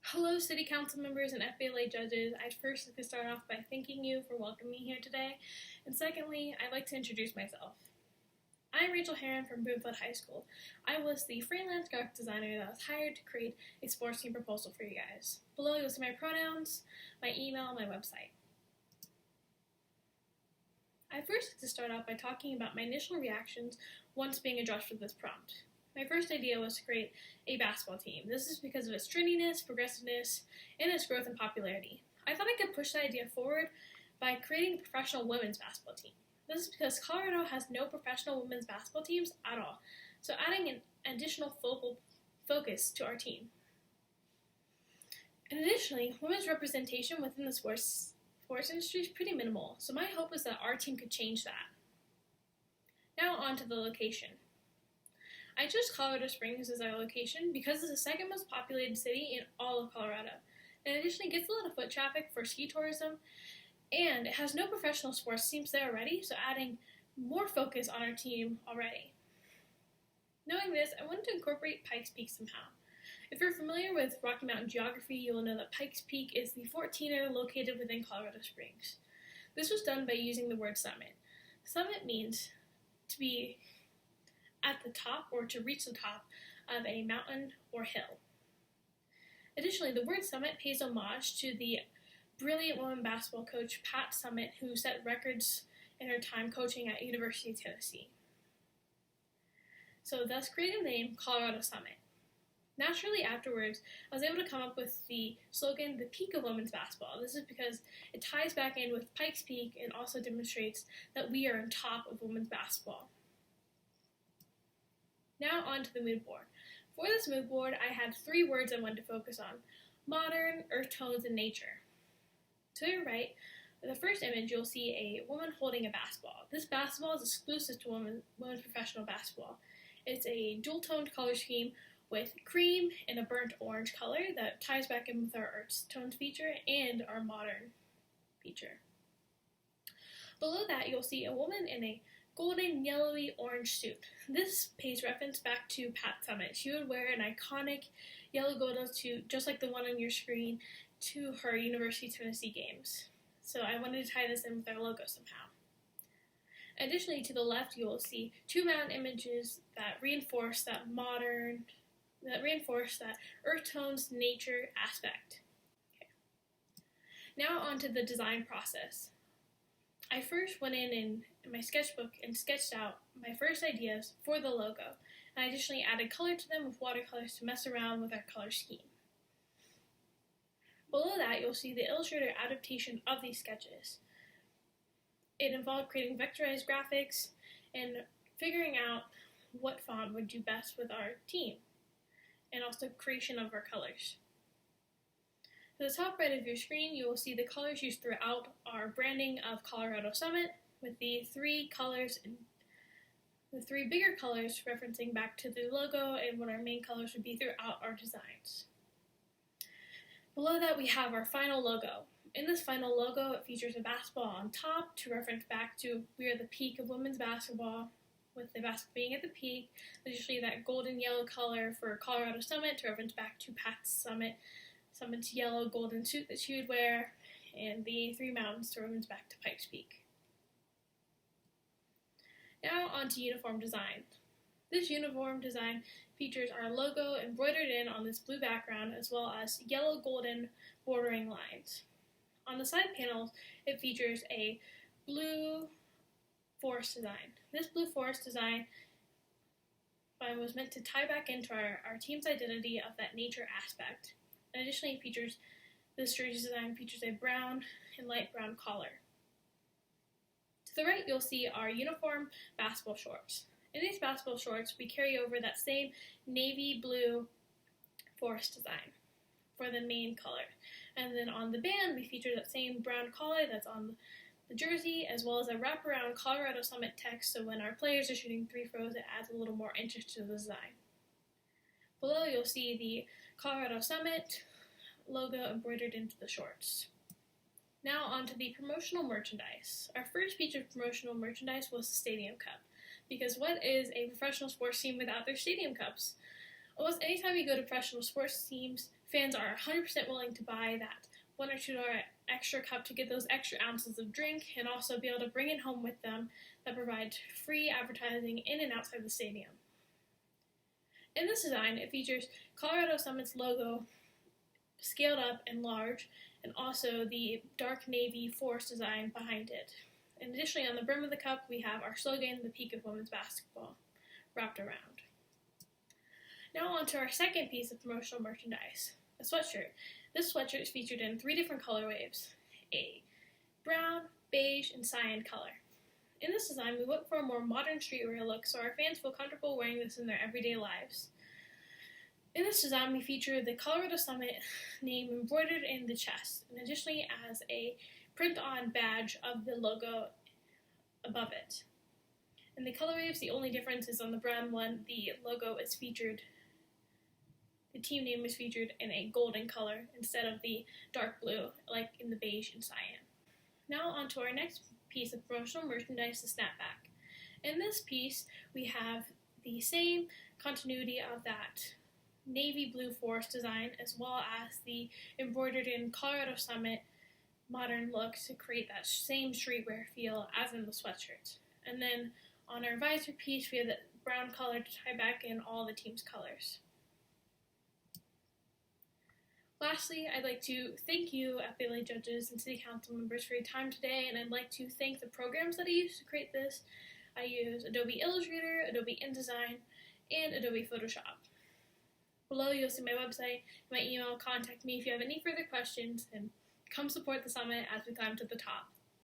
Hello, City Council members and FBLA judges. I'd first like to start off by thanking you for welcoming me here today. And secondly, I'd like to introduce myself. I'm Rachel Heron from Broomfield High School. I was the freelance graphic designer that was hired to create a sports team proposal for you guys. Below you'll see my pronouns, my email, and my website. I'd first like to start off by talking about my initial reactions once being addressed with this prompt. My first idea was to create a basketball team. This is because of its trendiness, progressiveness, and its growth in popularity. I thought I could push the idea forward by creating a professional women's basketball team. This is because Colorado has no professional women's basketball teams at all, so adding an additional focus to our team. And additionally, women's representation within the sports industry is pretty minimal, so my hope is that our team could change that. Now on to the location. I chose Colorado Springs as our location because it's the second most populated city in all of Colorado. It additionally gets a lot of foot traffic for ski tourism, and it has no professional sports teams there already, so adding more focus on our team already. Knowing this, I wanted to incorporate Pikes Peak somehow. If you're familiar with Rocky Mountain geography, you will know that Pikes Peak is the 14er located within Colorado Springs. This was done by using the word summit. Summit means to be at the top or to reach the top of a mountain or hill. Additionally, the word summit pays homage to the brilliant woman basketball coach Pat Summitt, who set records in her time coaching at University of Tennessee. So thus created the name Colorado Summit. Naturally afterwards, I was able to come up with the slogan, the peak of women's basketball. This is because it ties back in with Pikes Peak and also demonstrates that we are on top of women's basketball. Now on to the mood board. For this mood board, I had 3 words I wanted to focus on: modern, earth tones, and nature. To your right, in the first image, you'll see a woman holding a basketball. This basketball is exclusive to women's professional basketball. It's a dual-toned color scheme with cream and a burnt orange color that ties back in with our earth tones feature and our modern feature. Below that, you'll see a woman in a golden, yellowy, orange suit. This pays reference back to Pat Summitt. She would wear an iconic yellow golden suit, just like the one on your screen, to her University of Tennessee games. So I wanted to tie this in with our logo somehow. Additionally, to the left, you will see 2 mountain images that reinforce that earth tones nature aspect. Okay. Now on to the design process. I first went in my sketchbook and sketched out my first ideas for the logo, and I additionally added color to them with watercolors to mess around with our color scheme. Below that, you'll see the Illustrator adaptation of these sketches. It involved creating vectorized graphics and figuring out what font would do best with our team, and also creation of our colors. To the top right of your screen, you will see the colors used throughout our branding of Colorado Summit, with the 3 colors and the 3 bigger colors referencing back to the logo and what our main colors would be throughout our designs. Below that, we have our final logo. In this final logo, it features a basketball on top to reference back to we are the peak of women's basketball, with the basketball being at the peak. Additionally, that golden yellow color for Colorado Summit to reference back to Pat Summitt's yellow golden suit that she would wear, and the 3 mountains to reference back to Pikes Peak. Now on to uniform design. This uniform design features our logo embroidered in on this blue background, as well as yellow golden bordering lines. On the side panels, it features a blue forest design. This blue forest design was meant to tie back into our team's identity of that nature aspect. And additionally, this jersey design features a brown and light brown collar. To the right, you'll see our uniform basketball shorts. In these basketball shorts, we carry over that same navy blue forest design for the main color. And then on the band, we feature that same brown collar that's on the jersey, as well as a wraparound Colorado Summit text, so when our players are shooting 3 throws, it adds a little more interest to the design. Below, you'll see the Colorado Summit logo embroidered into the shorts. Now on to the promotional merchandise. Our first feature of promotional merchandise was the Stadium Cup, because what is a professional sports team without their Stadium Cups? Almost anytime you go to professional sports teams, fans are 100% willing to buy that $1 or $2 extra cup to get those extra ounces of drink and also be able to bring it home with them that provides free advertising in and outside the stadium. In this design, it features Colorado Summit's logo scaled up and large, and also the dark navy forest design behind it. And additionally, on the brim of the cup, we have our slogan, "The Peak of Women's Basketball," wrapped around. Now on to our second piece of promotional merchandise, a sweatshirt. This sweatshirt is featured in 3 different color waves, a brown, beige, and cyan color. In this design, we went for a more modern streetwear look so our fans feel comfortable wearing this in their everyday lives. In this design, we feature the Colorado Summit name embroidered in the chest, and additionally as a print-on badge of the logo above it. In the color waves, the only difference is on the brown one, the logo is featured, the team name is featured in a golden color instead of the dark blue like in the beige and cyan. Now on to our next piece of promotional merchandise, the snapback. In this piece, we have the same continuity of that navy blue forest design as well as the embroidered in Colorado Summit modern look to create that same streetwear feel as in the sweatshirt. And then on our visor piece, we have the brown color to tie back in all the team's colors. Lastly, I'd like to thank you, FBLA judges and City Council members, for your time today, and I'd like to thank the programs that I used to create this. I use Adobe Illustrator, Adobe InDesign, and Adobe Photoshop. Below, you'll see my website, my email. Contact me if you have any further questions, and come support the summit as we climb to the top.